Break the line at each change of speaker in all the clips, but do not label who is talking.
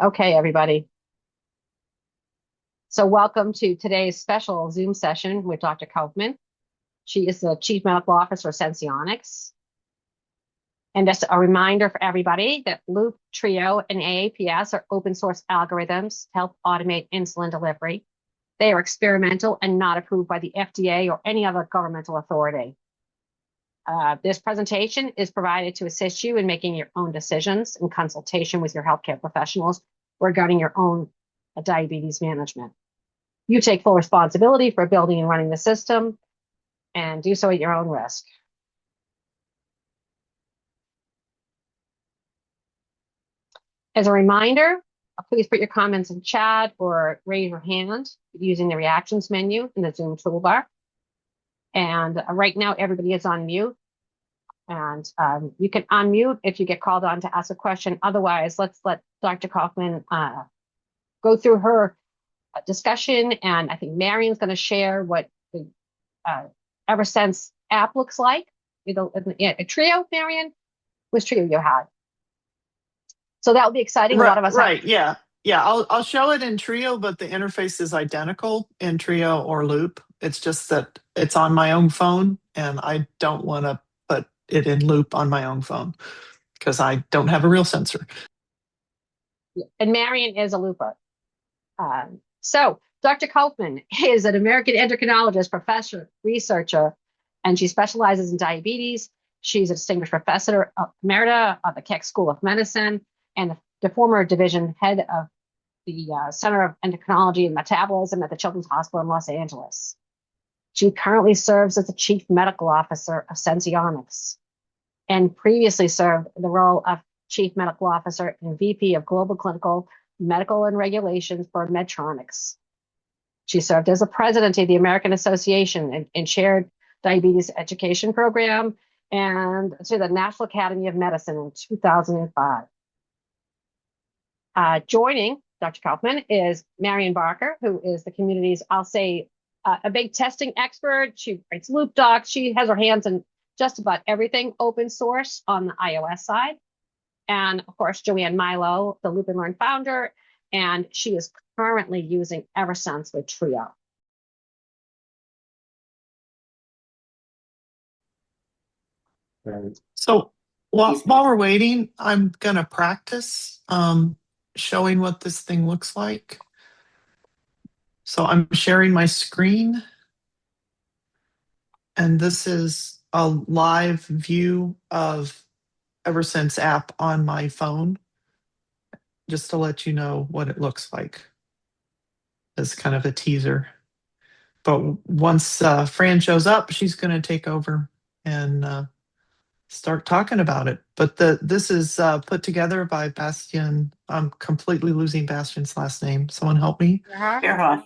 Okay, everybody. So welcome to today's special Zoom session with Dr. Kaufman. She is the Chief Medical Officer of Senseonics. And just a reminder for everybody that Loop, Trio, and AAPS are open source algorithms to help automate insulin delivery. They are experimental and not approved by the FDA or any other governmental authority. This presentation is provided to assist you in making your own decisions in consultation with your healthcare professionals regarding your own diabetes management. You take full responsibility for building and running the system and do so at your own risk. As a reminder, please put your comments in chat or raise your hand using the reactions menu in the Zoom toolbar. And right now, everybody is on mute. And you can unmute if you get called on to ask a question. Otherwise, let's let Dr. Kaufman go through her discussion. And I think Marion's going to share what the Eversense app looks like. A Trio, Marion? Which Trio you had? So that will be exciting.
Right,
a lot of us
right, yeah. Yeah, I'll show it in Trio, but the interface is identical in Trio or Loop. It's just that it's on my own phone, and I don't want to put it in Loop on my own phone because I don't have a real sensor.
And Marion is a looper. So Dr. Kaufman is an American endocrinologist, professor, researcher, and she specializes in diabetes. She's a distinguished professor of Emerita of the Keck School of Medicine and the former division head of the Center of Endocrinology and Metabolism at the Children's Hospital in Los Angeles. She currently serves as the Chief Medical Officer of Senseonics and previously served the role of Chief Medical Officer and VP of Global Clinical Medical and Regulations for Medtronics. She served as a president of the American Association and chaired diabetes education program and to the National Academy of Medicine in 2005. Joining Dr. Kaufman is Marion Barker, who is the community's, I'll say, a big testing expert. She writes loop docs. She has her hands in just about everything open source on the iOS side. And of course, Joanne Milo, the Loop and Learn founder, and she is currently using Eversense with Trio.
So while we're waiting, I'm going to practice showing what this thing looks like. So I'm sharing my screen. And this is a live view of Eversense app on my phone, just to let you know what it looks like as kind of a teaser. But once Fran shows up, she's going to take over and start talking about it. But this is put together by Bastian. I'm completely losing Bastian's last name. Someone help me.
Verhoff.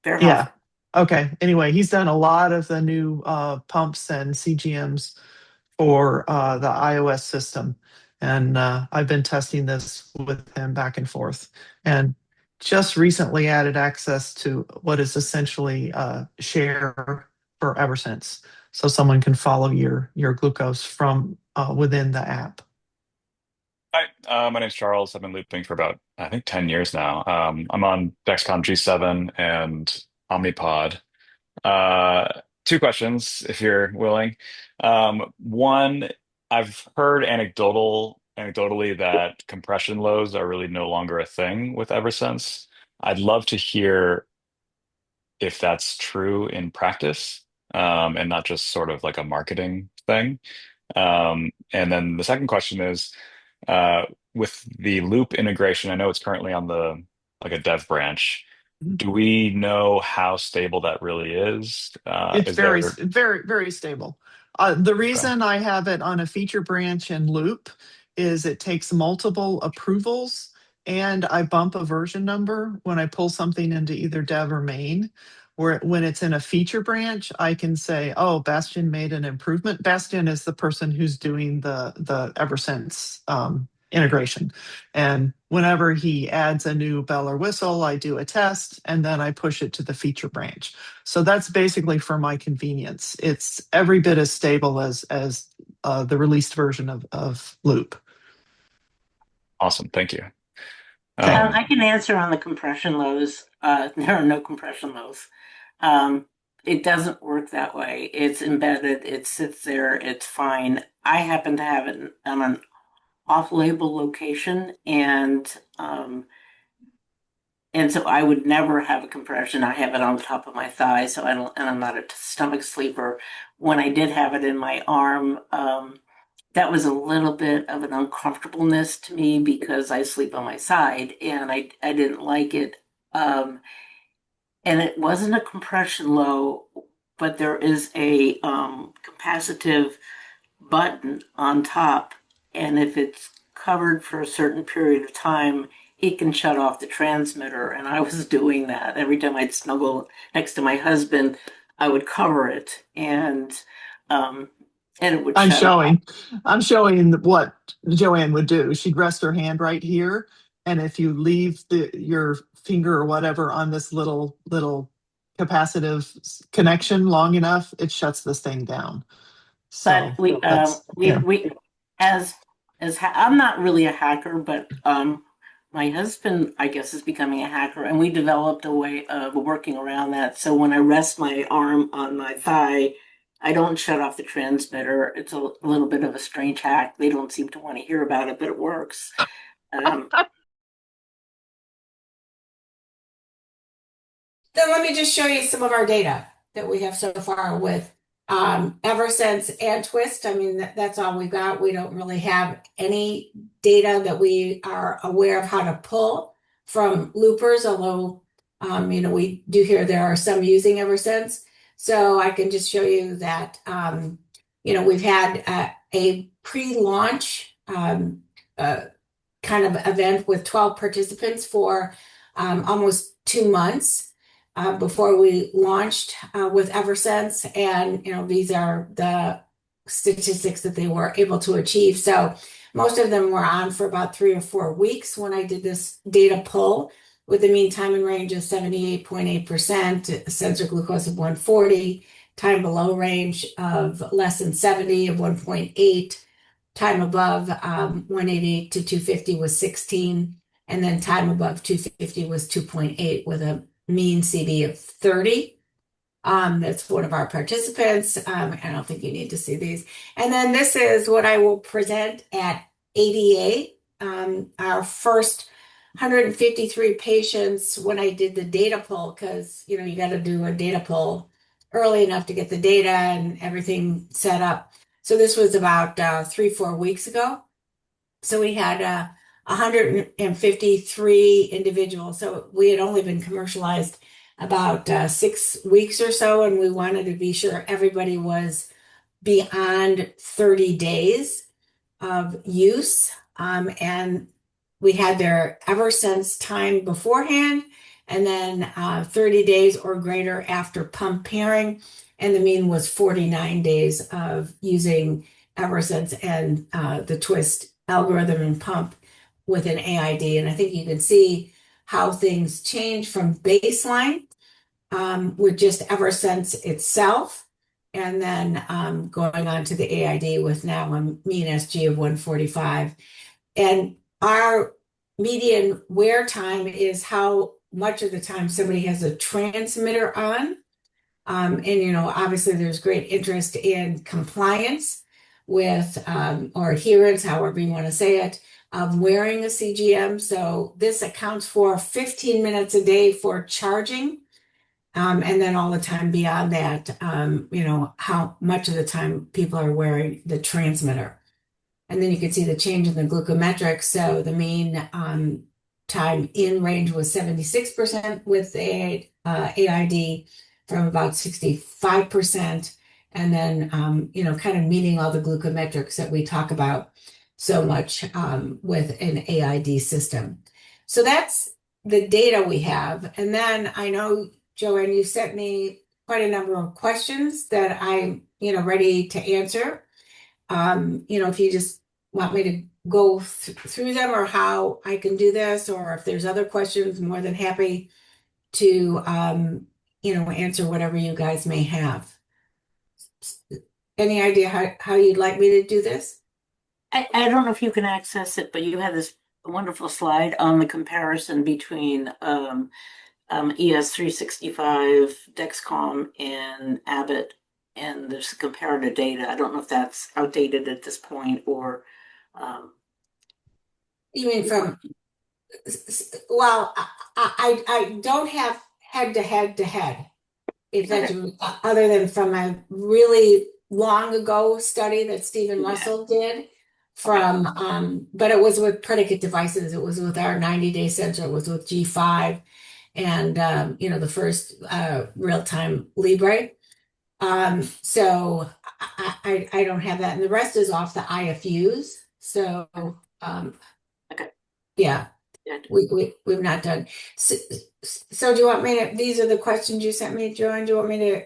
Yeah. Okay. Anyway, he's done a lot of the new pumps and CGMs for the iOS system. And I've been testing this with him back and forth. And just recently added access to what is essentially share for Eversense. So someone can follow your glucose from within the app.
Hi, my name's Charles. I've been looping for about, I think, 10 years now. I'm on Dexcom G7 and Omnipod. Two questions, if you're willing. One, I've heard anecdotally that compression lows are really no longer a thing with Eversense. I'd love to hear if that's true in practice, and not just sort of like a marketing thing. And then the second question is, uh, with the loop integration, I know it's currently on the like a dev branch. Do we know how stable that really is?
It's
Is
very,
there
very, very stable. The
Okay.
reason I have it on a feature branch and loop is it takes multiple approvals and I bump a version number when I pull something into either dev or main. Where when it's in a feature branch, I can say, oh, Bastian made an improvement. Bastian is the person who's doing the Eversense integration. And whenever he adds a new bell or whistle, I do a test and then I push it to the feature branch. So that's basically for my convenience. It's every bit as stable as the released version of Loop.
Awesome. Thank you.
Okay.
I can answer on the compression lows. There are no compression lows. Um, it doesn't work that way. It's embedded. It sits there. It's fine. I happen to have it on an off-label location, and so I would never have a compression. I have it on the top of my thigh, so I don't, and I'm not a stomach sleeper. When I did have it in my arm, that was a little bit of an uncomfortableness to me because I sleep on my side and I didn't like it. Um, and it wasn't a compression low, but there is a capacitive button on top. And if it's covered for a certain period of time, it can shut off the transmitter. And I was doing that. Every time I'd snuggle next to my husband, I would cover it um, and it would
I'm
shut off.
showing, I'm showing what Joanne would do. She'd rest her hand right here, and if you leave your finger or whatever on this little capacitive connection long enough, it shuts this thing down. So
But we
that's yeah.
we I'm not really a hacker, but my husband, I guess, is becoming a hacker, and we developed a way of working around that. So when I rest my arm on my thigh, I don't shut off the transmitter. It's a little bit of a strange hack. They don't seem to want to hear about it, but it works. Um,
Then let me just show you some of our data that we have so far with Eversense and Twist. I mean, that's all we've got. We don't really have any data that we are aware of how to pull from loopers, although, we do hear there are some using Eversense. So I can just show you that, we've had a pre-launch kind of event with 12 participants for almost 2 months before we launched with Eversense. And, these are the statistics that they were able to achieve. So most of them were on for about 3 or 4 weeks when I did this data pull with a mean time in range of 78.8%, sensor glucose of 140, time below range of less than 70 of 1.8, time above 188 to 250 was 16, and then time above 250 was 2.8 with a mean CV of 30. That's one of our participants. I don't think you need to see these. And then this is what I will present at ADA. Our first 153 patients when I did the data pull, because you got to do a data pull early enough to get the data and everything set up. So this was about 3-4 weeks ago. So we had 153 individuals. So we had only been commercialized about 6 weeks or so, and we wanted to be sure everybody was beyond 30 days of use. And we had their Eversense time beforehand, and then 30 days or greater after pump pairing. And the mean was 49 days of using Eversense and the Twist algorithm and pump with an AID. And I think you can see how things change from baseline with just Eversense itself, and then going on to the AID with now a mean SG of 145. And our median wear time is how much of the time somebody has a transmitter on. And obviously there's great interest in compliance with or adherence, however you want to say it, of wearing a CGM. So this accounts for 15 minutes a day for charging. And then all the time beyond that, how much of the time people are wearing the transmitter. And then you can see the change in the glucometrics. So the mean time in range was 76% with the AID, from about 65%. And then, kind of meeting all the glucometrics that we talk about so much with an AID system. So that's the data we have. And then I know, Joanne, you sent me quite a number of questions that I'm, ready to answer. If you just want me to go through them or how I can do this, or if there's other questions, I'm more than happy to, answer whatever you guys may have. Any idea how you'd like me to do this?
I don't know if you can access it, but you have this wonderful slide on the comparison between ES365, Dexcom, and Abbott, and there's comparative data. I don't know if that's outdated at this point or.
You mean from, well, I don't have head to head to head. If that's other than from a really long ago study that Stephen Russell did from, but it was with predicate devices. It was with our 90-day sensor. It was with G5 and, you know, the first real-time Libre. So I don't have that. And the rest is off the IFUs. So,
Okay.
yeah. We've not done. So do you want me to, these are the questions you sent me, Joanne, do you want me to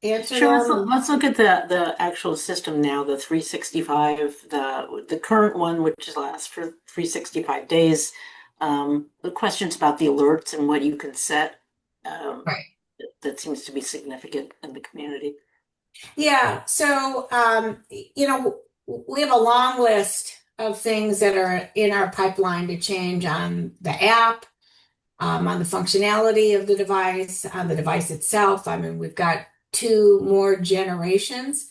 answer
Sure,
them?
let's look at the actual system now, the 365, the current one, which lasts for 365 days. The questions about the alerts and what you can set.
Right.
That seems to be significant in the community.
Yeah, so you know, we have a long list of things that are in our pipeline to change on the app, on the functionality of the device, on the device itself. I mean, we've got 2 more generations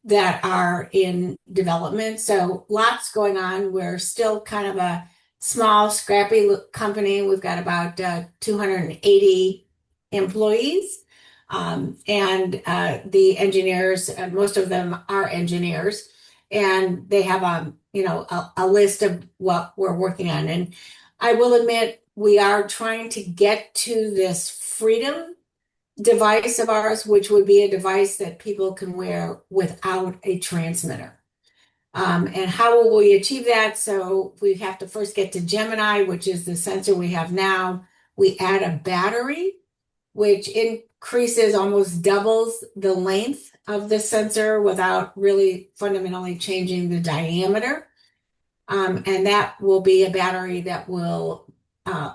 that are in development. So lots going on. We're still kind of a small, scrappy company. We've got about 280 employees. And the engineers, most of them are engineers, and they have you know, a list of what we're working on. And I will admit, we are trying to get to this freedom device of ours, which would be a device that people can wear without a transmitter. And how will we achieve that? So we have to first get to Gemini, which is the sensor we have now. We add a battery, which increases, almost doubles the length of the sensor without really fundamentally changing the diameter. And that will be a battery that will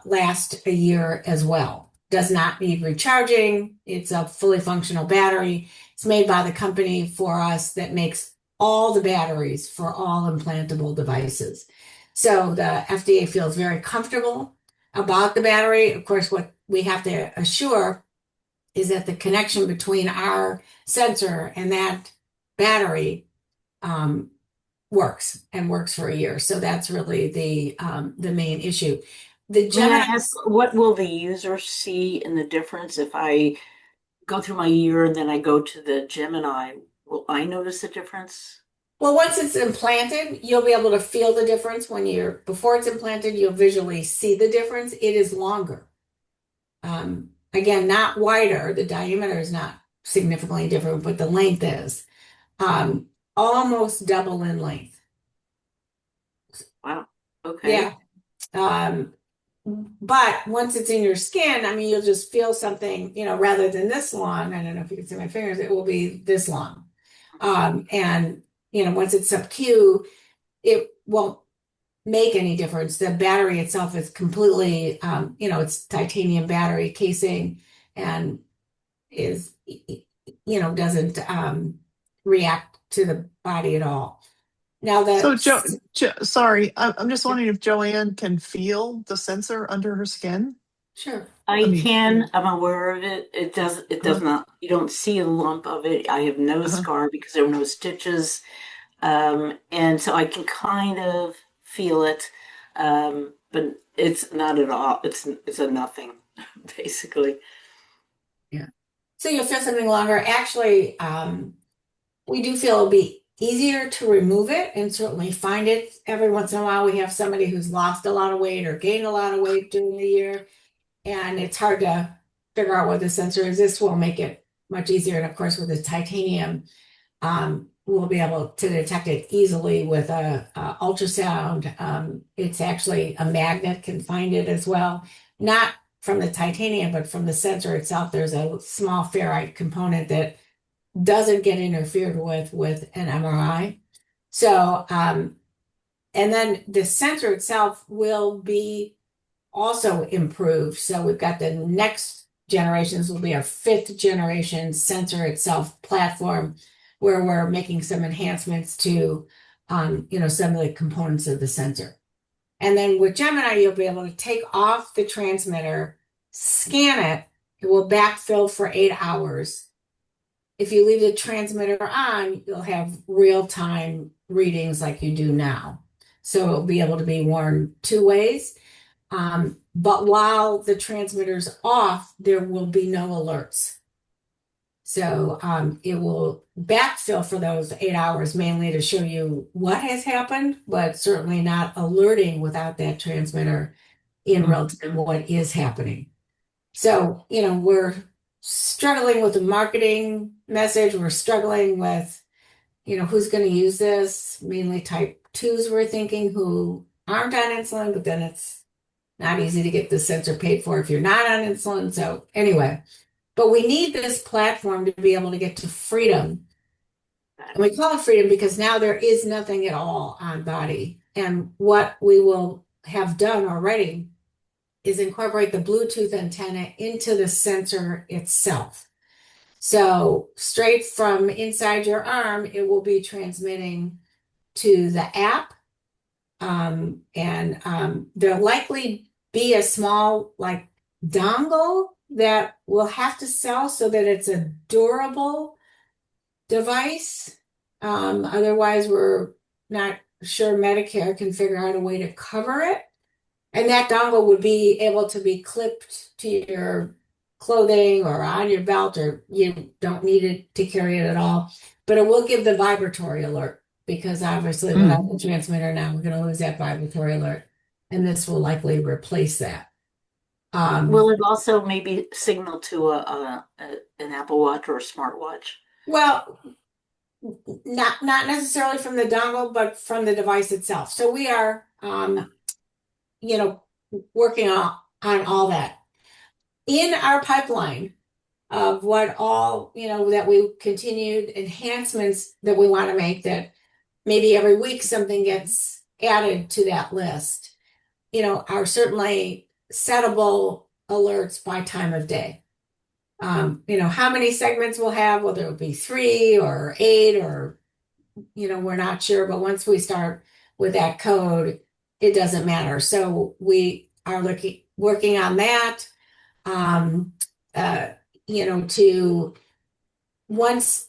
last a year as well. Does not need recharging. It's a fully functional battery. It's made by the company for us that makes all the batteries for all implantable devices. So the FDA feels very comfortable about the battery. Of course, what we have to assure is that the connection between our sensor and that battery works and works for a year. So that's really the main issue. The
May I
Gemini,
ask, what will the user see in the difference if I go through my year and then I go to the Gemini? Will I notice a difference?
well, once it's implanted, you'll be able to feel the difference when before it's implanted, you'll visually see the difference. It is longer. Again, not wider. The diameter is not significantly different, but the length is almost double in length.
Wow. Okay.
Yeah. But once it's in your skin, I mean, you'll just feel something, you know, rather than this long. I don't know if you can see my fingers, it will be this long. And, you know, once it's sub-Q, it won't make any difference. The battery itself is completely, you know, it's titanium battery casing and is, you know, doesn't react to the body at all. Now
So,
that,
sorry, I'm just wondering if Joanne can feel the sensor under her skin.
sure.
I
mean,
can, I'm aware of it. It does not, you don't see a lump of it. I have no scar because there were no stitches. And so I can kind of feel it. But it's not at all. It's a nothing, basically.
Yeah. So you'll feel something longer. Actually, we do feel it'll be easier to remove it and certainly find it. Every once in a while, we have somebody who's lost a lot of weight or gained a lot of weight during the year, and it's hard to figure out what the sensor is. This will make it much easier. And of course, with the titanium, we'll be able to detect it easily with a ultrasound. It's actually a magnet can find it as well, not from the titanium, but from the sensor itself. There's a small ferrite component that doesn't get interfered with an MRI. So, and then the sensor itself will be also improved. So we've got the next generations will be our 5th generation sensor itself platform, where we're making some enhancements to, you know, some of the components of the sensor. And then with Gemini, you'll be able to take off the transmitter, scan it. It will backfill for 8 hours. If you leave the transmitter on, you'll have real-time readings like you do now. So it'll be able to be worn two ways. But while the transmitter's off, there will be no alerts. So it will backfill for those 8 hours, mainly to show you what has happened, but certainly not alerting without that transmitter in real time what is happening. So, we're struggling with the marketing message. We're struggling with, who's going to use this, mainly type 2s, we're thinking, who aren't on insulin, but then it's not easy to get the sensor paid for if you're not on insulin. So anyway, but we need this platform to be able to get to freedom. And we call it freedom because now there is nothing at all on body. And what we will have done already is incorporate the Bluetooth antenna into the sensor itself. So straight from inside your arm, it will be transmitting to the app. There'll likely be a small dongle that we'll have to sell so that it's a durable device. Otherwise, we're not sure Medicare can figure out a way to cover it. And that dongle would be able to be clipped to your clothing or on your belt, or you don't need it to carry it at all. But it will give the vibratory alert, because obviously without the transmitter now, we're going to lose that vibratory alert. And this will likely replace that.
Will it also maybe signal to an Apple Watch or a smartwatch?
Well, not necessarily from the dongle, but from the device itself. So we are, working on all that. In our pipeline of what all, that we continued enhancements that we want to make, that maybe every week something gets added to that list, are certainly settable alerts by time of day. How many segments we'll have, whether it'll be 3 or 8 or, we're not sure. But once we start with that code, it doesn't matter. So we are working on that. To once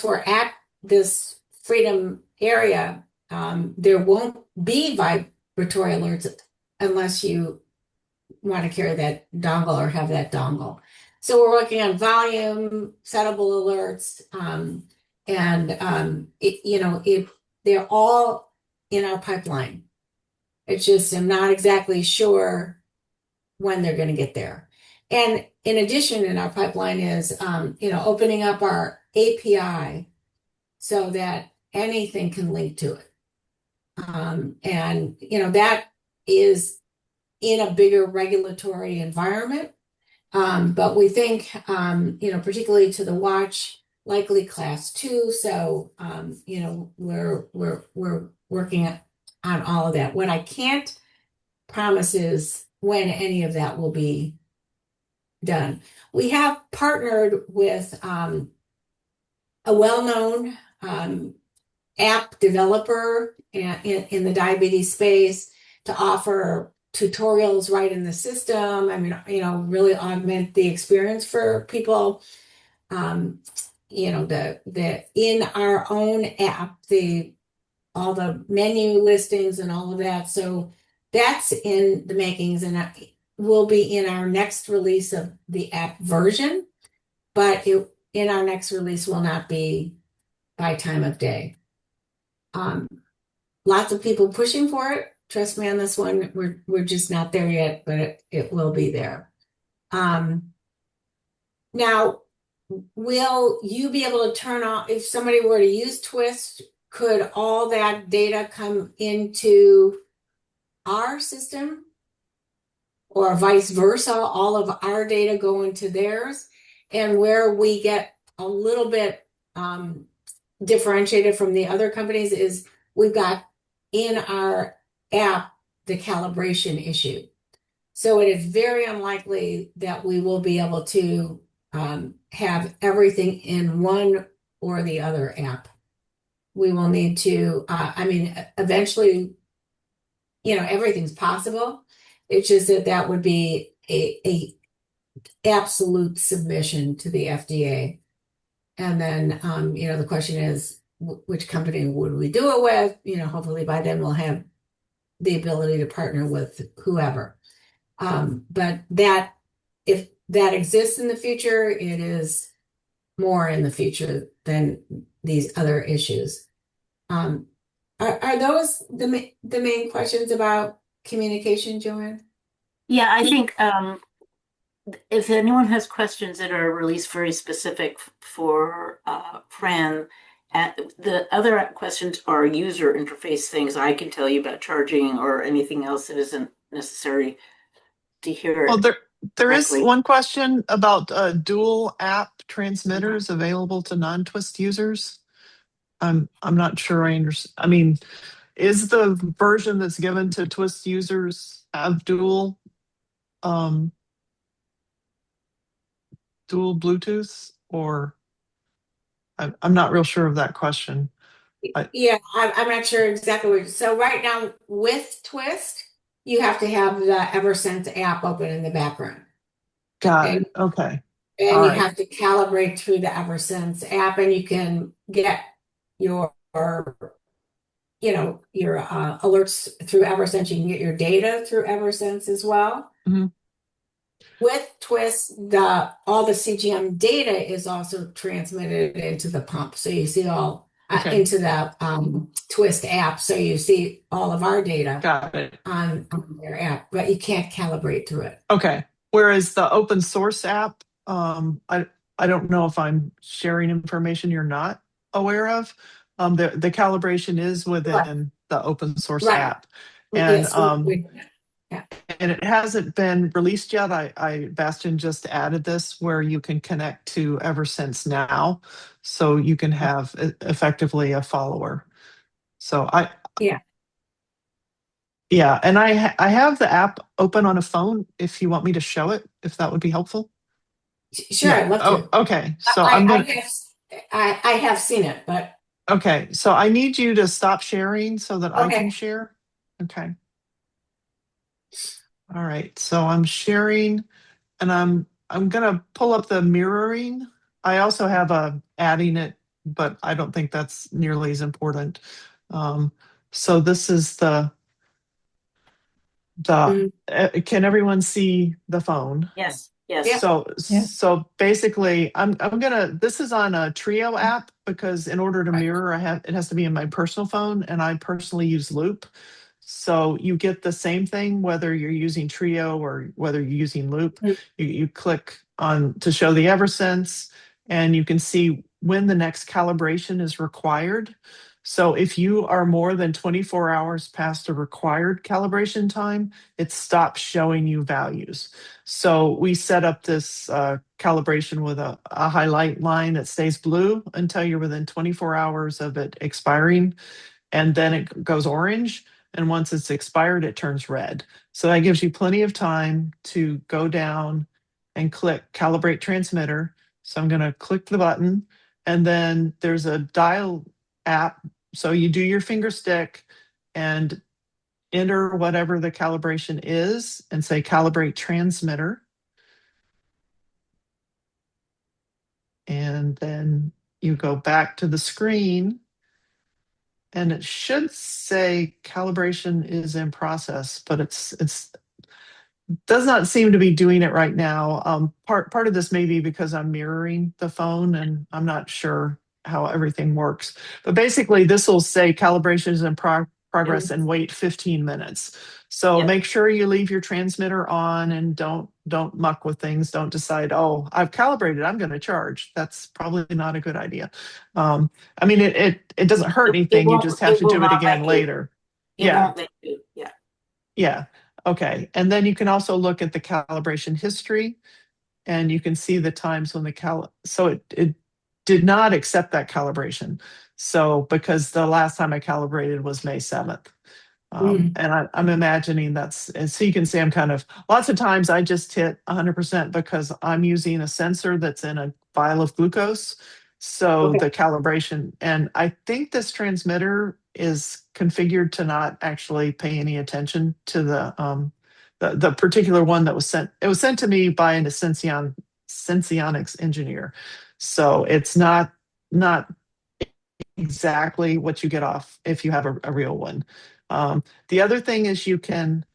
we're at this freedom area, there won't be vibratory alerts unless you want to carry that dongle or have that dongle. So we're working on volume, settable alerts, they're all in our pipeline. It's just I'm not exactly sure when they're going to get there. And in addition, in our pipeline is, opening up our API so that anything can link to it. That is in a bigger regulatory environment. But we think, particularly to the watch, likely class 2. So, we're working on all of that. What I can't promise is when any of that will be done. We have partnered with a well-known app developer in the diabetes space to offer tutorials right in the system. I mean, really augment the experience for people. The in our own app, all the menu listings and all of that. So that's in the makings, and that will be in our next release of the app version, but in our next release will not be by time of day. Lots of people pushing for it. Trust me on this one, we're just not there yet, but it will be there. Now, will you be able to turn on, if somebody were to use Twist, could all that data come into our system, or vice versa, all of our data go into theirs? And where we get a little bit differentiated from the other companies is we've got in our app the calibration issue. So it is very unlikely that we will be able to have everything in one or the other app. We will need to, eventually everything's possible. It's just that would be a absolute submission to the FDA. And then, the question is, which company would we do it with? Hopefully by then we'll have the ability to partner with whoever. But if that exists in the future, it is more in the future than these other issues. Are those the main questions about communication, Joanne?
Yeah, I think if anyone has questions that are released very specific for Fran, the other questions are user interface things I can tell you about charging or anything else that isn't necessary to hear
Well,
it
there is
directly.
one question about dual app transmitters available to non-Twist users. I'm not sure I understand. I mean, is the version that's given to Twist users have dual Bluetooth, or I'm not real sure of that question.
Yeah, I'm not sure exactly what. So right now with Twist, you have to have the Eversense app open in the background.
Got
And
it. Okay.
And
All
you
right.
have to calibrate through the Eversense app, and you can get your alerts through Eversense. You can get your data through Eversense as well.
Mhm.
With Twist, all the CGM data is also transmitted into the pump, so you see all
Okay.
into the Twist app. So you see all of our data
Got it.
on their app, but you can't calibrate through it.
Okay. Whereas the open source app, I don't know if I'm sharing information you're not aware of. The calibration is within the open source
Right.
app, and
Yes. Yeah.
and it hasn't been released yet. Bastion just added this where you can connect to Eversense now, so you can have effectively a follower. So
Yeah.
yeah, and I have the app open on a phone if you want me to show it, if that would be helpful.
Sure,
Yeah.
I'd love
Oh,
to.
okay. So
I,
I'm
I
gonna.
have I have seen it, but
Okay. So I need you to stop sharing so that I can
okay.
share. Okay. All right. So I'm sharing, and I'm gonna pull up the mirroring. I also have a adding it, but I don't think that's nearly as important. So this is the
Mm,
can everyone see the phone?
Yes, yes.
yeah.
So basically this is on a Trio app, because in order to
Right.
mirror, it has to be in my personal phone, and I personally use Loop. So you get the same thing whether you're using Trio or whether you're using Loop.
Mm.
You click on to show the Eversense, and you can see when the next calibration is required. So if you are more than 24 hours past a required calibration time, it stops showing you values. So we set up this calibration with a highlight line that stays blue until you're within 24 hours of it expiring, and then it goes orange. And once it's expired, it turns red. So that gives you plenty of time to go down and click calibrate transmitter. So I'm going to click the button, and then there's a dial app. So you do your finger stick and enter whatever the calibration is and say calibrate transmitter. And then you go back to the screen, and it should say calibration is in process, but it's does not seem to be doing it right now. Part of this may be because I'm mirroring the phone and I'm not sure how everything works. But basically, this will say calibration is in progress and wait 15 minutes. So
Yep.
make sure you leave your transmitter on and don't muck with things. Don't decide, oh, I've calibrated, I'm going to charge. That's probably not a good idea. I mean, it doesn't hurt anything. You just have to do it again later.
It won't let you. Yeah.
Yeah. Okay. And then you can also look at the calibration history, and you can see the times when so it did not accept that calibration. So because the last time I calibrated was May 7th. And I'm imagining and so you can see I'm kind of, lots of times I just hit 100% because I'm using a sensor that's in a vial of glucose. So
Okay.
the calibration, and I think this transmitter is configured to not actually pay any attention to the particular one that was sent. It was sent to me by an Senseonics engineer, so it's not exactly what you get off if you have a real one. The other thing is you can.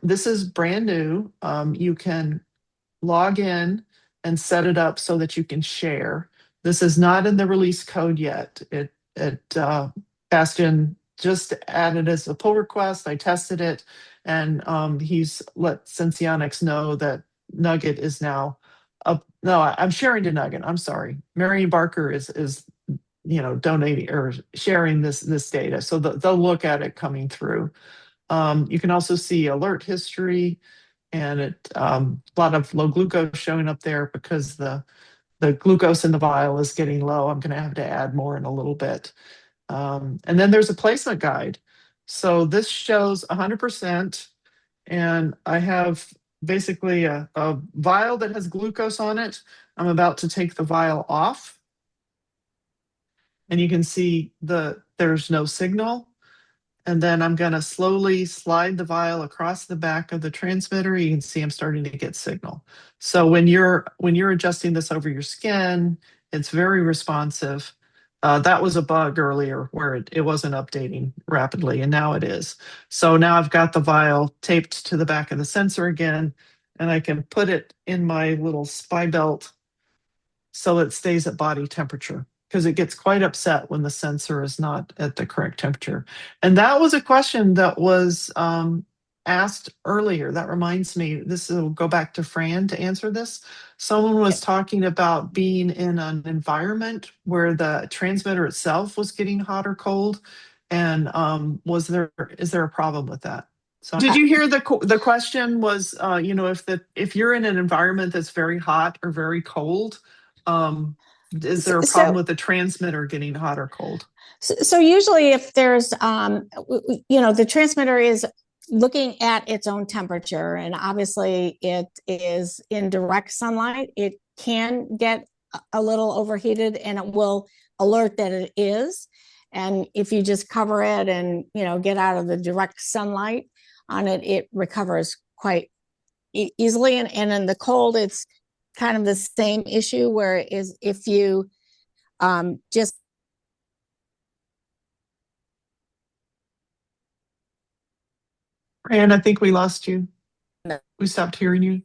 This is brand new. You can log in and set it up so that you can share. This is not in the release code yet. Bastian just added as a pull request. I tested it, and he's let Senseonics know that Nugget is now up. No, I'm sharing to Nugget. I'm sorry. Marion Barker is donating or sharing this data, so they'll look at it coming through. You can also see alert history, and a lot of low glucose showing up there because the glucose in the vial is getting low. I'm going to have to add more in a little bit. And then there's a placement guide. So this shows 100%, and I have basically a vial that has glucose on it. I'm about to take the vial off, and you can see there's no signal. And then I'm going to slowly slide the vial across the back of the transmitter. You can see I'm starting to get signal. So when you're adjusting this over your skin, it's very responsive. That was a bug earlier where it wasn't updating rapidly, and now it is. So now I've got the vial taped to the back of the sensor again, and I can put it in my little spy belt so it stays at body temperature, because it gets quite upset when the sensor is not at the correct temperature. And that was a question that was asked earlier. That reminds me, this will go back to Fran to answer this. Someone was talking about being in an environment where the transmitter itself was getting hot or cold. And is there a problem with that? So did you hear the question was, if you're in an environment that's very hot or very cold, is there a problem with the transmitter getting hot or cold?
So usually if there's, the transmitter is looking at its own temperature, and obviously it is in direct sunlight, it can get a little overheated, and it will alert that it is. And if you just cover it and, get out of the direct sunlight on it, it recovers quite easily. And in the cold, it's kind of the same issue, where is if you just
Fran, I think we lost you. We stopped hearing you.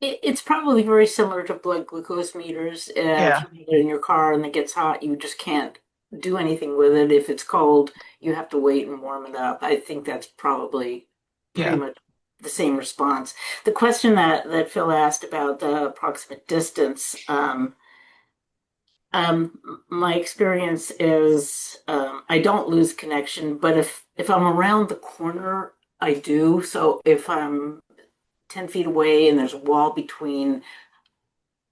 It's probably very similar to blood glucose meters.
Yeah.
If you have it in your car and it gets hot, you just can't do anything with it. If it's cold, you have to wait and warm it up. I think that's probably pretty much the same response. The question that Phil asked about the approximate distance, my experience is I don't lose connection, but if I'm around the corner, I do. So if I'm 10 feet away and there's a wall between,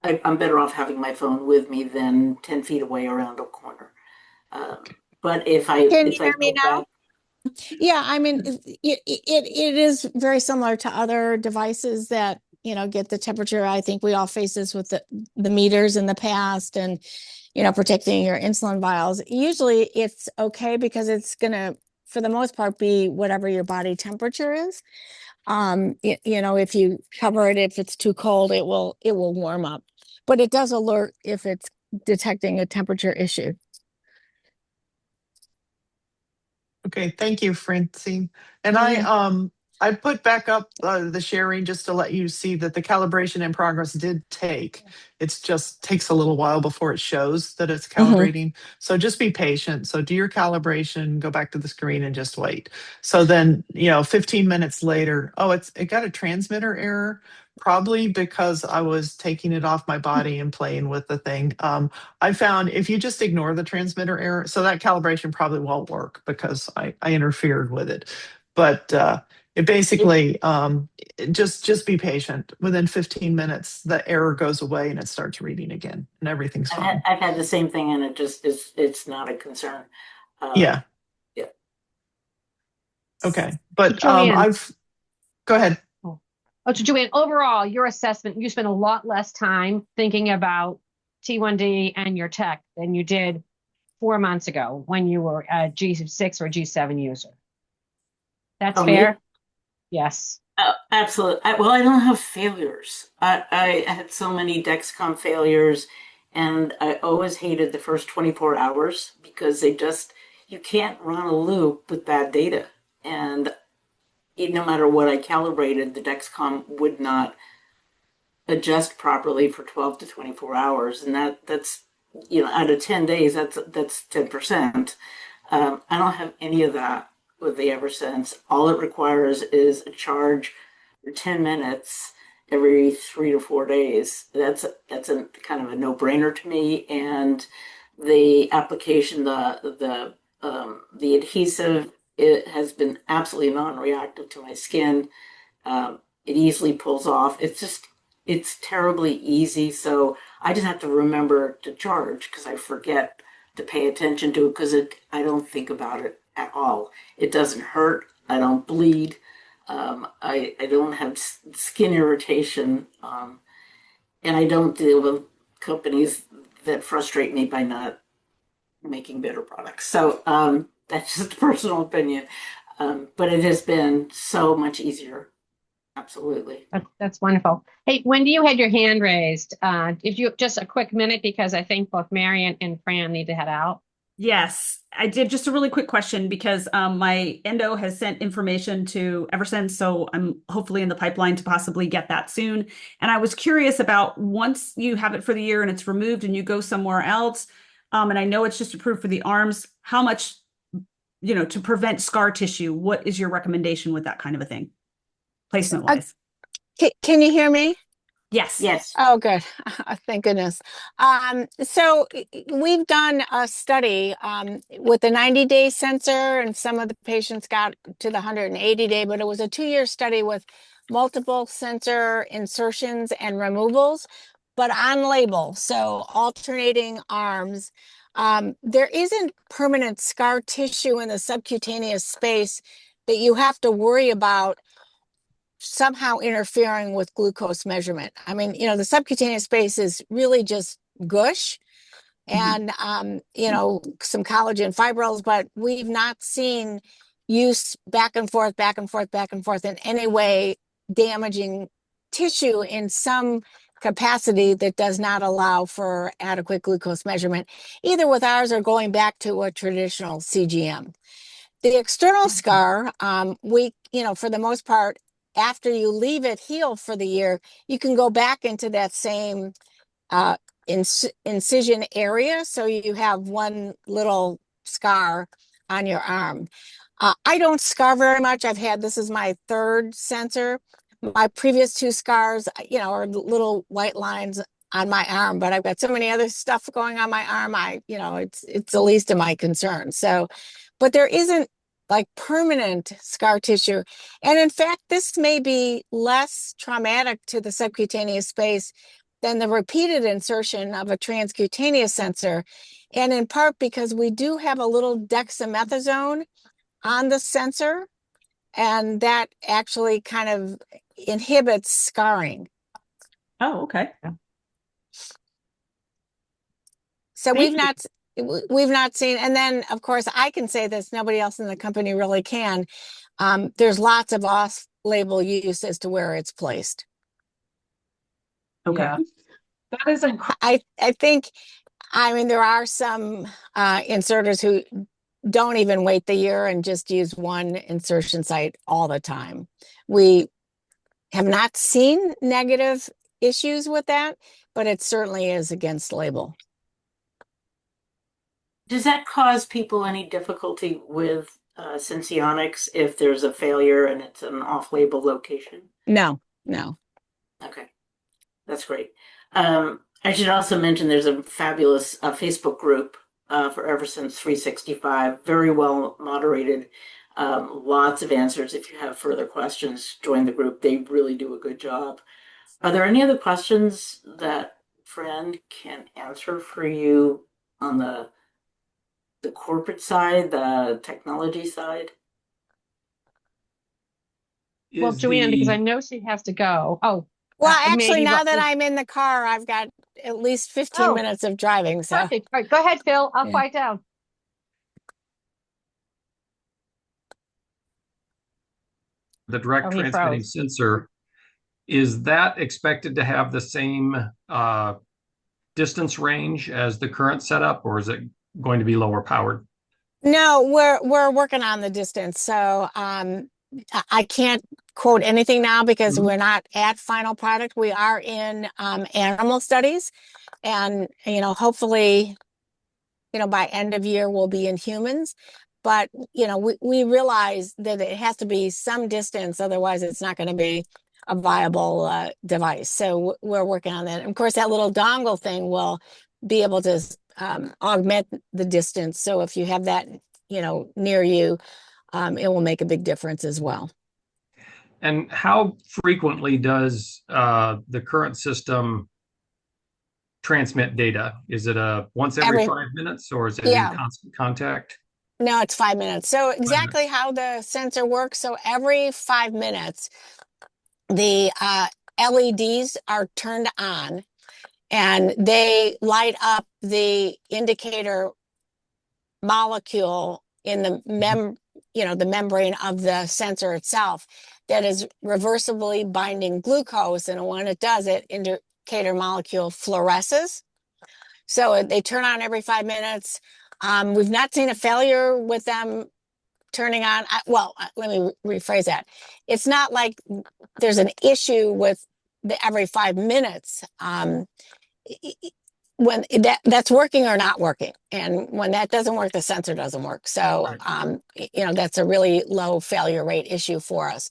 I'm better off having my phone with me than 10 feet away around a corner. But if I
can
if
you
I
hear me
go
now?
back,
Yeah, I mean, it is very similar to other devices that, get the temperature. I think we all face this with the meters in the past, and, protecting your insulin vials. Usually it's okay because it's going to, for the most part, be whatever your body temperature is. If you cover it, if it's too cold, it will warm up, but it does alert if it's detecting a temperature issue.
Okay, thank you, Francine. And I put back up the sharing just to let you see that the calibration in progress did take. It just takes a little while before it shows that it's calibrating. So just be patient. So do your calibration, go back to the screen, and just wait. So then, 15 minutes later, it got a transmitter error, probably because I was taking it off my body and playing with the thing. I found if you just ignore the transmitter error, so that calibration probably won't work because I interfered with it. But it basically just be patient. Within 15 minutes, the error goes away and it starts reading again, and everything's fine.
I've had the same thing, and it's not a concern.
Yeah.
Yeah.
Okay. But
Joanne.
Go ahead.
So Joanne, overall, your assessment, you spent a lot less time thinking about T1D and your tech than you did 4 months ago when you were a G6 or G7 user. That's
Oh, me?
fair? Yes.
Oh, absolutely. Well, I don't have failures. I had so many Dexcom failures, and I always hated the first 24 hours because you can't run a loop with bad data. And no matter what I calibrated, the Dexcom would not adjust properly for 12 to 24 hours. And that's, out of 10 days, that's 10%. I don't have any of that with the Eversense. All it requires is a charge for 10 minutes every 3 to 4 days. That's a kind of a no-brainer to me. And the application, the adhesive, it has been absolutely non-reactive to my skin. It easily pulls off. It's terribly easy. So I just have to remember to charge because I forget to pay attention to it because I don't think about it at all. It doesn't hurt. I don't bleed. I don't have skin irritation. And I don't deal with companies that frustrate me by not making better products. So that's just a personal opinion. But it has been so much easier. Absolutely.
That's wonderful. Hey, Wendy, you had your hand raised. If you just a quick minute, because I think both Marion and Fran need to head out.
Yes, I did. Just a really quick question because my endo has sent information to Eversense, so I'm hopefully in the pipeline to possibly get that soon. And I was curious about once you have it for the year and it's removed and you go somewhere else, and I know it's just approved for the arms, how much, to prevent scar tissue, what is your recommendation with that kind of a thing, placement wise?
Can you hear me?
Yes.
Yes.
Oh, good. Thank goodness. So we've done a study with the 90-day sensor, and some of the patients got to the 180-day, but it was a 2-year study with multiple sensor insertions and removals, but on label, so alternating arms. There isn't permanent scar tissue in the subcutaneous space that you have to worry about somehow interfering with glucose measurement. I mean, the subcutaneous space is really just gush and, some collagen fibrils, but we've not seen use back and forth, back and forth, back and forth in any way damaging tissue in some capacity that does not allow for adequate glucose measurement, either with ours or going back to a traditional CGM. The external scar, for the most part, after you leave it heal for the year, you can go back into that same incision area. So you have one little scar on your arm. I don't scar very much. This is my third sensor. My previous 2 scars, are little white lines on my arm, but I've got so many other stuff going on my arm. It's the least of my concerns. So, but there isn't like permanent scar tissue. And in fact, this may be less traumatic to the subcutaneous space than the repeated insertion of a transcutaneous sensor. And in part because we do have a little dexamethasone on the sensor, and that actually kind of inhibits scarring.
Oh, okay.
So
Thank
we've not seen, and then of course I can say this, nobody else in the company really can. There's lots of off-label use as to where it's placed.
Okay.
Yeah. That is
I think, there are some inserters who don't even wait the year and just use one insertion site all the time. We have not seen negative issues with that, but it certainly is against label.
Does that cause people any difficulty with Senseonics if there's a failure and it's an off-label location?
No.
Okay, that's great. I should also mention there's a fabulous Facebook group for Eversense 365, very well moderated, lots of answers. If you have further questions, join the group. They really do a good job. Are there any other questions that Fran can answer for you on the corporate side, the technology side?
well, Joanne, because I know she has to go. Oh,
Well, actually,
maybe
now
what?
that I'm in the car, I've got at least 15
Oh,
minutes of driving. So,
perfect. All right, go ahead, Phil. I'll
yeah.
quiet down.
The direct
Oh, he
transmitting
froze.
sensor, is that expected to have the same distance range as the current setup, or is it going to be lower powered?
No, we're working on the distance. So, I can't quote anything now because
Mhm.
we're not at final product. We are in animal studies, and hopefully, by end of year we'll be in humans. But we realize that it has to be some distance, otherwise it's not going to be a viable device. So we're working on that. And of course, that little dongle thing will be able to augment the distance. So if you have that, near you, it will make a big difference as well.
And how frequently does the current system transmit data? Is it a once every 5 minutes, or is it in
Yeah.
constant contact?
No, it's 5 minutes. So
5 minutes.
exactly how the sensor works. So every 5 minutes, the LEDs are turned on and they light up the indicator molecule in the the membrane of the sensor itself that is reversibly binding glucose. And when it does, it indicator molecule fluoresces. So they turn on every 5 minutes. We've not seen a failure with them turning on. Let me rephrase that. It's not like there's an issue with the every 5 minutes. When that's working or not working, and when that doesn't work, the sensor doesn't work. So, that's a really low failure rate issue for us.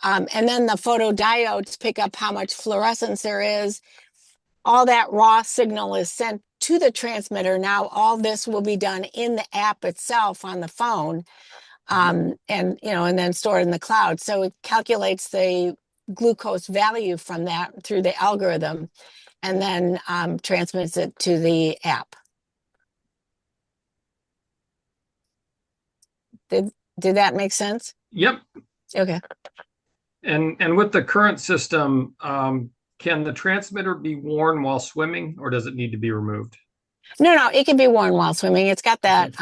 And then the photodiodes pick up how much fluorescence there is. All that raw signal is sent to the transmitter. Now, all this will be done in the app itself on the phone, and then stored in the cloud. So it calculates the glucose value from that through the algorithm, and then transmits it to the app. Did that make sense?
Yep.
Okay.
And with the current system, can the transmitter be worn while swimming, or does it need to be removed?
No, it can be worn while swimming. It's got that,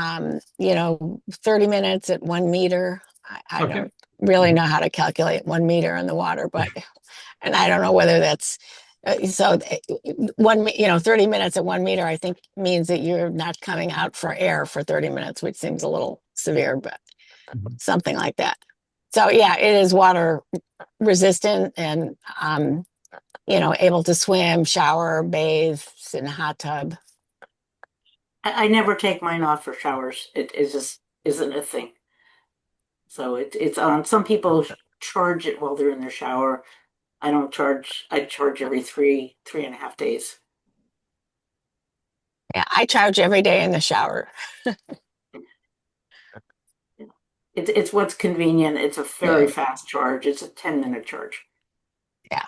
30 minutes at 1 meter. I
Okay.
don't really know how to calculate 1 meter in the water, but, and I don't know whether that's, 30 minutes at 1 meter, I think means that you're not coming out for air for 30 minutes, which seems a little severe, but something like that. So yeah, it is water resistant and, able to swim, shower, bathe, sit in a hot tub.
I never take mine off for showers. It just isn't a thing. So it's on. Some people charge it while they're in their shower. I don't charge. I charge every 3.5 days.
Yeah, I charge every day in the shower.
It's what's convenient. It's a very fast charge. It's a 10-minute charge.
Yeah.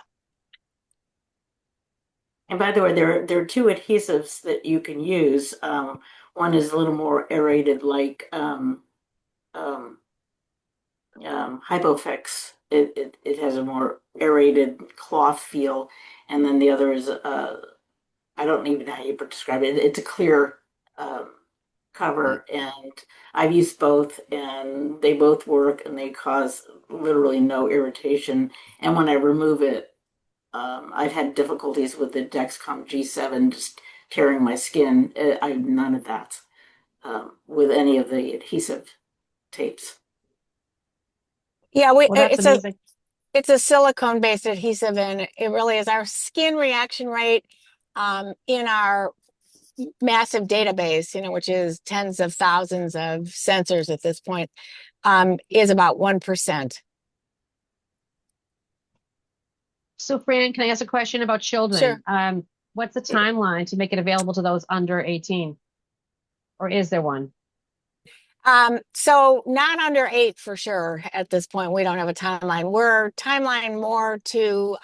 And by the way, there are two adhesives that you can use. One is a little more aerated, like Hypofix. It has a more aerated cloth feel, and then the other is I don't even know how you describe it. It's a clear cover, and I've used both, and they both work, and they cause literally no irritation. And when I remove it, I've had difficulties with the Dexcom G7 just tearing my skin. I have none of that with any of the adhesive tapes.
Yeah,
Well, that's amazing.
it's a silicone-based adhesive, and it really is. Our skin reaction rate in our massive database, which is tens of thousands of sensors at this point, is about 1%.
So, Fran, can I ask a question about children?
Sure.
What's the timeline to make it available to those under 18? Or is there one?
So not under 8 for sure at this point. We don't have a timeline. We're timeline more to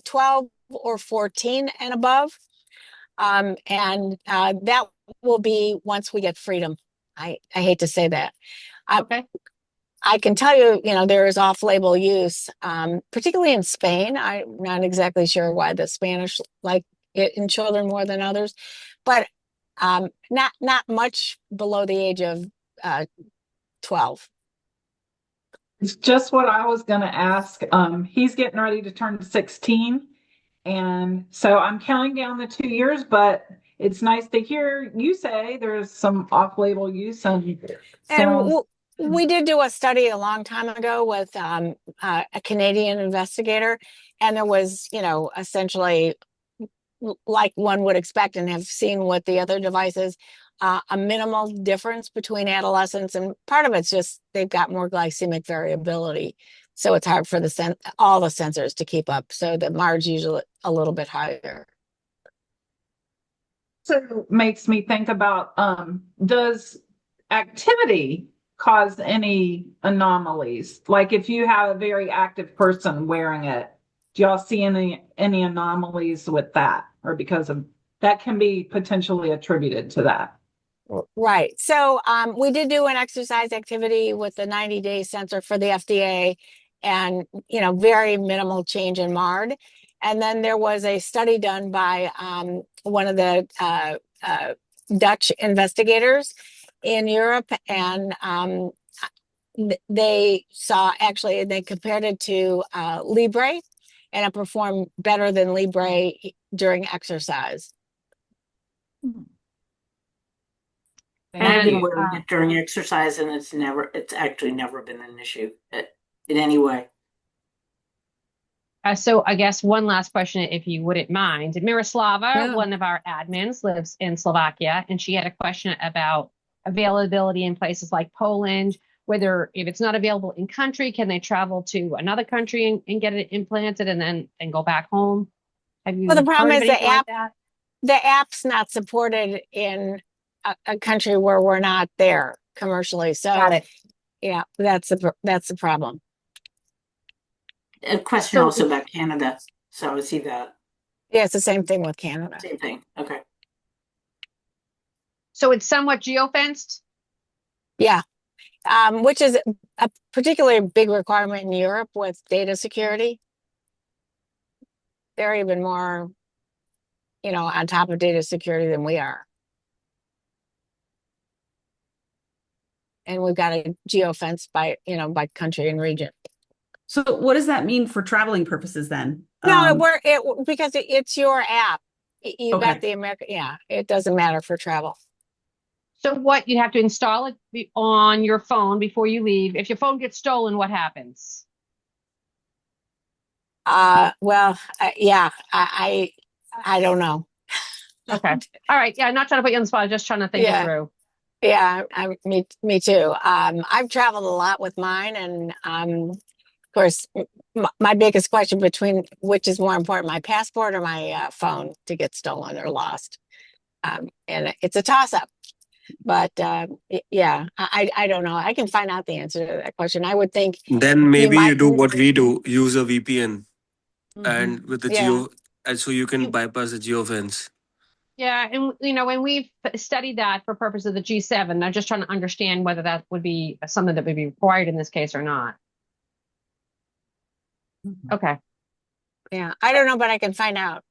12 or 14 and above. And that will be once we get freedom. I hate to say that.
Okay.
I can tell you, there is off-label use, particularly in Spain. I'm not exactly sure why the Spanish like it in children more than others, but not much below the age of 12.
It's just what I was going to ask. He's getting ready to turn 16. And so I'm counting down the 2 years, but it's nice to hear you say there's some off-label use. And
we did do a study a long time ago with a Canadian investigator, and there was, essentially like one would expect and have seen with the other devices, a minimal difference between adolescents, and part of it's just they've got more glycemic variability, so it's hard for all the sensors to keep up. So the MARD's usually a little bit higher.
So makes me think about does activity cause any anomalies? Like if you have a very active person wearing it, do y'all see any anomalies with that, or because of that can be potentially attributed to that?
Right. So we did do an exercise activity with the 90-day sensor for the FDA, and very minimal change in MARD. And then there was a study done by one of the Dutch investigators in Europe, and they compared it to Libre, and it performed better than Libre during exercise.
I've been wearing it during exercise, and it's actually never been an issue in any way.
So I guess one last question, if you wouldn't mind. Miroslava, one of our admins, lives in Slovakia, and she had a question about availability in places like Poland, whether if it's not available in country, can they travel to another country and get it implanted and then go back home? Have you
Well, the problem
heard of
is
anything like that?
the app's not supported in a country where we're not there commercially. So
Got it.
yeah, that's the problem.
A question also about Canada. So I see that.
Yeah, it's the same thing with Canada.
Same thing. Okay.
So it's somewhat geofenced?
Yeah, which is a particularly big requirement in Europe with data security. They're even more, on top of data security than we are. And we've got a geofence by country and region.
So what does that mean for traveling purposes then?
No, because it's your app. You
Okay.
got the American. Yeah, it doesn't matter for travel.
So what, you have to install it on your phone before you leave. If your phone gets stolen, what happens?
Well, yeah, I don't know.
Okay. All right. Yeah, not trying to put you on the spot, just trying to think it through.
Yeah, me too. I've traveled a lot with mine, and of course, my biggest question between which is more important, my passport or my phone to get stolen or lost, and it's a toss-up. But yeah, I don't know. I can find out the answer to that question. I would think.
Then maybe you do what we do: use a VPN, and with the
Yeah.
and so you can bypass the geofence.
Yeah, and when we've studied that for purpose of the G7, I'm just trying to understand whether that would be something that would be required in this case or not. Okay.
Yeah, I don't know, but I can find out.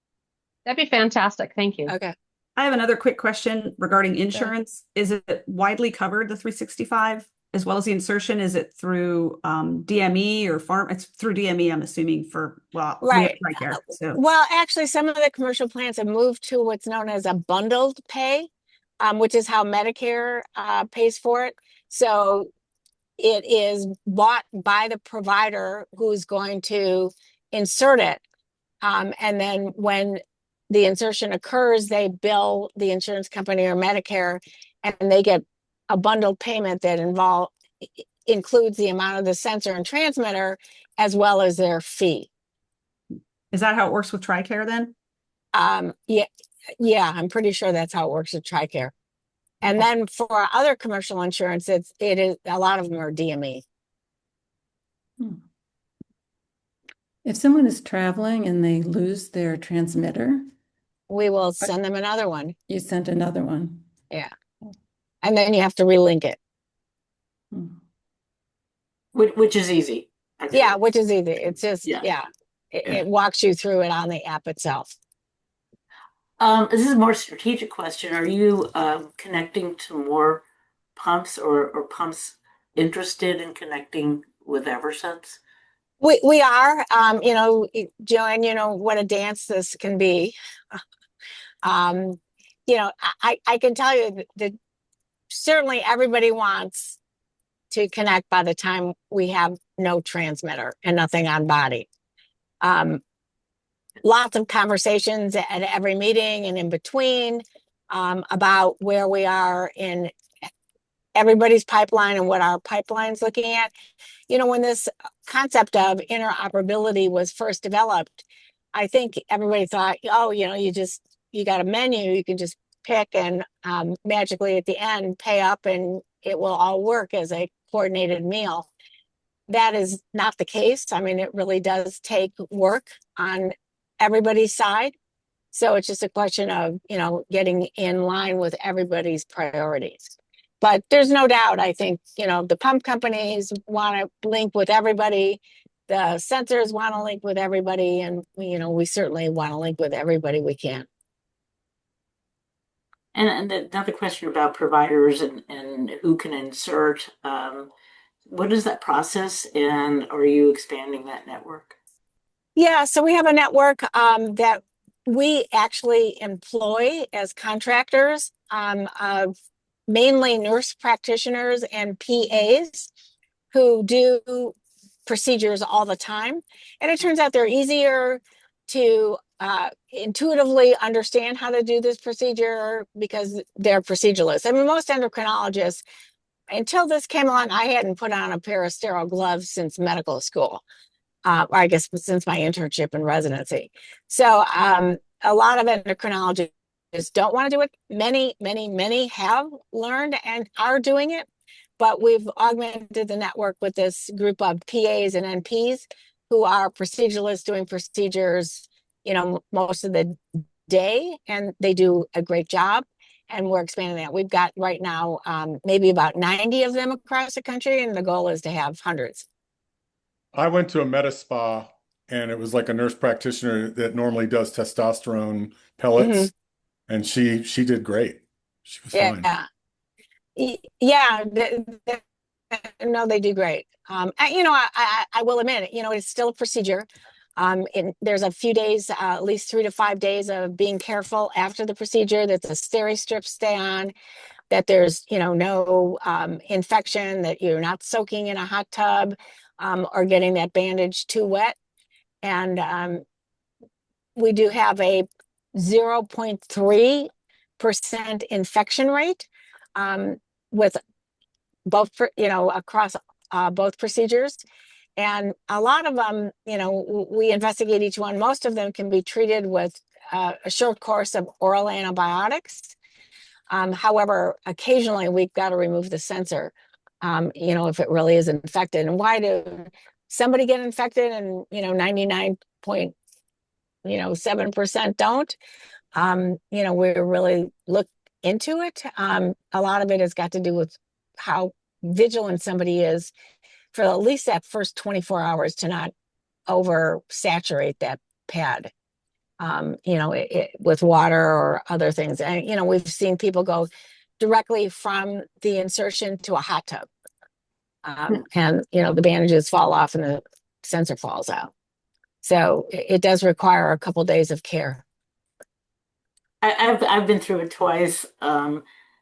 That'd be fantastic. Thank you.
Okay.
I have another quick question regarding insurance. Is it widely covered, the 365, as well as the insertion? Is it through DME or farm? It's through DME, I'm assuming,
Right.
TRICARE. So.
Well, actually, some of the commercial plans have moved to what's known as a bundled pay, which is how Medicare pays for it. So it is bought by the provider who's going to insert it. And then when the insertion occurs, they bill the insurance company or Medicare, and they get a bundled payment that includes the amount of the sensor and transmitter as well as their fee.
Is that how it works with TRICARE then?
Yeah, I'm pretty sure that's how it works with TRICARE. And then for other commercial insurance, it is a lot of them are DME.
If someone is traveling and they lose their transmitter,
we will send them another one.
You sent another one.
Yeah. And then you have to relink it.
which is easy. Actually.
Yeah, which is easy. It's just,
Yeah.
it walks you through it on the app itself.
This is a more strategic question. Are you connecting to more pumps or pumps interested in connecting with Eversense?
We are, Joanne, what a dance this can be. Um, I can tell you that certainly everybody wants to connect by the time we have no transmitter and nothing on body. Lots of conversations at every meeting and in between about where we are in everybody's pipeline and what our pipeline's looking at. When this concept of interoperability was first developed, I think everybody thought, oh, you got a menu, you can just pick and magically at the end pay up and it will all work as a coordinated meal. That is not the case. I mean, it really does take work on everybody's side. So it's just a question of, getting in line with everybody's priorities. But there's no doubt, I think, the pump companies want to link with everybody. The sensors want to link with everybody. And, we certainly want to link with everybody we can.
And another question about providers and who can insert. What is that process, and are you expanding that network?
Yeah, so we have a network that we actually employ as contractors of mainly nurse practitioners and PAs who do procedures all the time. And it turns out they're easier to intuitively understand how to do this procedure because they're proceduralists. I mean, most endocrinologists, until this came along, I hadn't put on a pair of sterile gloves since medical school. Or I guess since my internship and residency. So a lot of endocrinologists don't want to do it. Many have learned and are doing it, but we've augmented the network with this group of PAs and NPs who are proceduralists doing procedures, most of the day, and they do a great job. And we're expanding that. We've got right now maybe about 90 of them across the country, and the goal is to have hundreds.
I went to a med spa and it was like a nurse practitioner that normally does testosterone pellets, and she did great. She was fine.
Yeah. No, they do great. I will admit, it's still a procedure. There's a few days, at least 3 to 5 days of being careful after the procedure that the steri strips stay on, that there's, no infection, that you're not soaking in a hot tub or getting that bandage too wet. And we do have a 0.3% infection rate with both, across both procedures. And a lot of them, we investigate each one. Most of them can be treated with a short course of oral antibiotics. However, occasionally we've got to remove the sensor, if it really is infected. And why do somebody get infected and, 99.7% don't? We really look into it. A lot of it has got to do with how vigilant somebody is for at least that first 24 hours to not oversaturate that pad. With water or other things. And, we've seen people go directly from the insertion to a hot tub. And, the bandages fall off and the sensor falls out. So it does require a couple days of care.
I've been through it twice.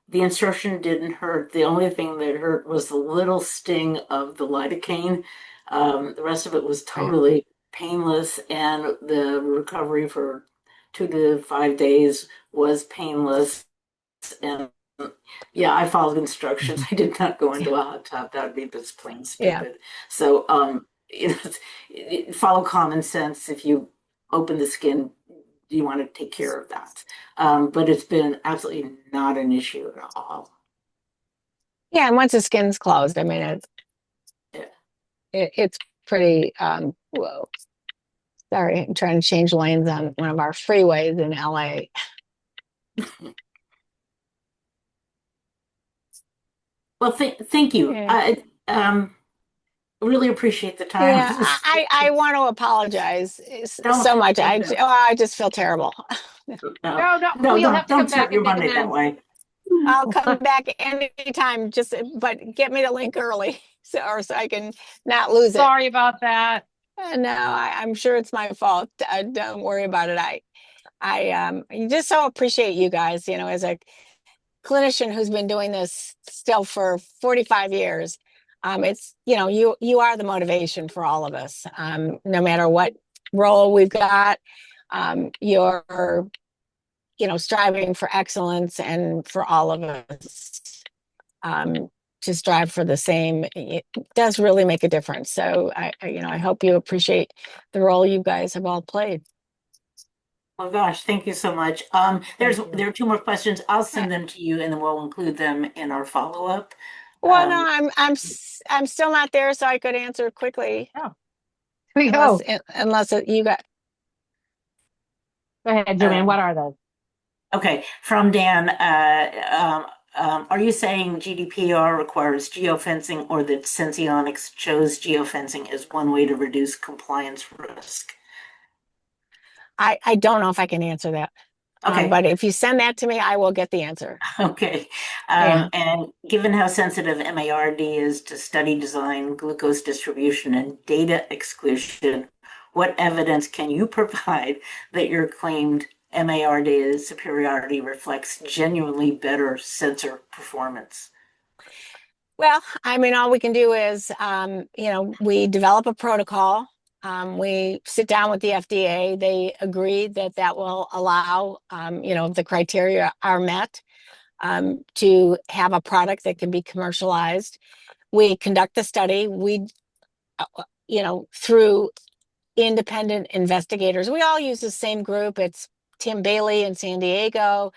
The insertion didn't hurt. The only thing that hurt was the little sting of the lidocaine. The rest of it was totally painless, and the recovery for 2 to 5 days was painless. And yeah, I followed instructions. I did not go into a hot tub. That would be just plain stupid. So, follow common sense. If you open the skin, you want to take care of that. But it's been absolutely not an issue at all.
Yeah, and once the skin's closed, I mean, it's pretty. Whoa, sorry, I'm trying to change lanes on one of our freeways in LA.
Well, thank you.
Yeah.
Really appreciate the time.
Yeah, I want to apologize
Don't,
so much.
don't,
I just feel terrible.
no,
Well, you'll have to come
don't
back
start your
and make
Monday that
amends.
way.
I'll come back anytime, but get me the link early so I can not lose it.
Sorry about that.
No, I'm sure it's my fault. Don't worry about it. I just so appreciate you guys, as a clinician who's been doing this still for 45 years. It's, you are the motivation for all of us. No matter what role we've got, you're, striving for excellence, and for all of us to strive for the same. It does really make a difference. So I hope you appreciate the role you guys have all played.
Oh gosh, thank you so much. There are two more questions. I'll send them to you, and then we'll include them in our follow-up.
Well, no, I'm still not there, so I could answer quickly.
Oh, here we go.
Unless you got.
Go ahead, Joanne. What are those?
Okay, from Dan. Are you saying GDPR requires geofencing, or that Senseonics chose geofencing as one way to reduce compliance risk?
I don't know if I can answer that.
Okay.
But if you send that to me, I will get the answer.
Okay.
Yeah.
And given how sensitive MARD is to study design, glucose distribution, and data exclusion, what evidence can you provide that your claimed MARD superiority reflects genuinely better sensor performance?
Well, all we can do is, we develop a protocol. We sit down with the FDA. They agree that will allow, the criteria are met, to have a product that can be commercialized. We conduct the study. Through independent investigators. We all use the same group. It's Tim Bailey in San Diego,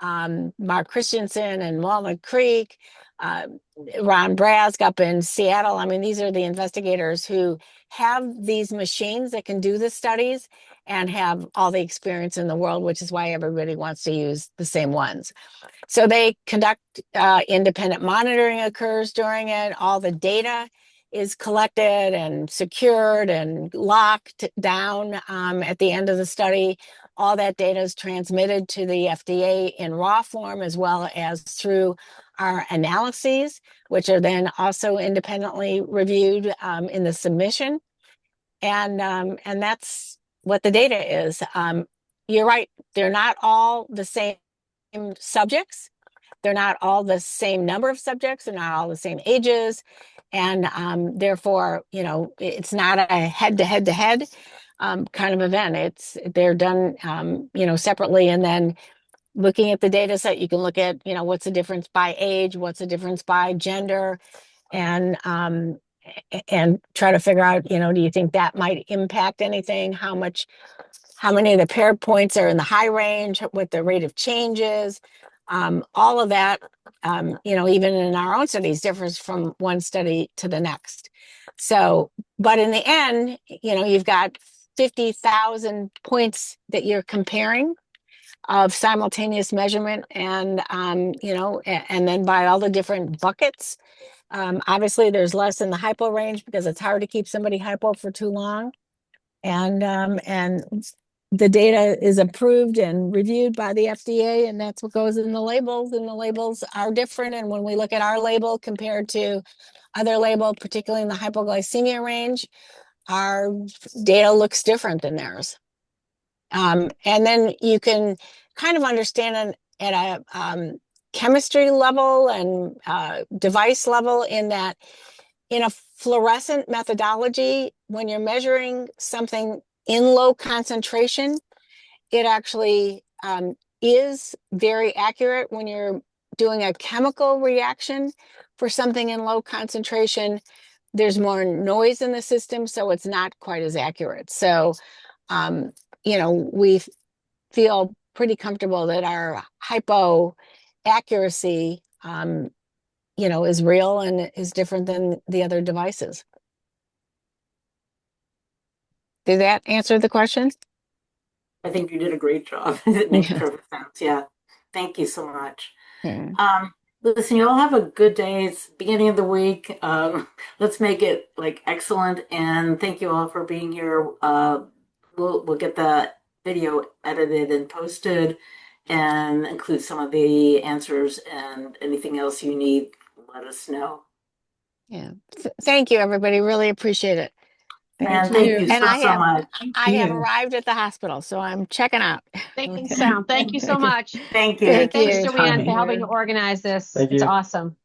Mark Christensen in Walnut Creek, Ron Brask up in Seattle. These are the investigators who have these machines that can do the studies and have all the experience in the world, which is why everybody wants to use the same ones. So they conduct independent monitoring occurs during it. All the data is collected and secured and locked down at the end of the study. All that data is transmitted to the FDA in raw form, as well as through our analyses, which are then also independently reviewed in the submission. And that's what the data is. You're right, they're not all the same subjects. They're not all the same number of subjects. They're not all the same ages. And therefore, it's not a head-to-head kind of event. They're done, separately. And then looking at the data set, you can look at, what's the difference by age, what's the difference by gender, and try to figure out, do you think that might impact anything? How many of the pair points are in the high range, what the rate of change is? All of that, even in our own studies, differs from one study to the next. So, but in the end, you've got 50,000 points that you're comparing of simultaneous measurement, and and then by all the different buckets. Obviously, there's less in the hypo range because it's hard to keep somebody hypo for too long, and the data is approved and reviewed by the FDA, and that's what goes in the labels, and the labels are different. And when we look at our label compared to other label, particularly in the hypoglycemia range, our data looks different than theirs. And then you can kind of understand at a chemistry level and device level, in that in a fluorescent methodology, when you're measuring something in low concentration, it actually is very accurate. When you're doing a chemical reaction for something in low concentration, there's more noise in the system, so it's not quite as accurate. So, we feel pretty comfortable that our hypo accuracy, is real and is different than the other devices. Did that answer the question?
I think you did a great job. It makes perfect sense. Yeah. Thank you so much.
Yeah.
Listen, you all have a good day. It's beginning of the week. Let's make it like excellent. And thank you all for being here. We'll get the video edited and posted and include some of the answers, and anything else you need, let us know.
Yeah. Thank you, everybody. Really appreciate it.
And thank you
And
so much.
I have arrived at the hospital, so I'm checking out.
Thank you so much.
Thank you.
Thank
Thanks,
you.
Joanne, for helping to organize this.
Thank
It's
you.
awesome.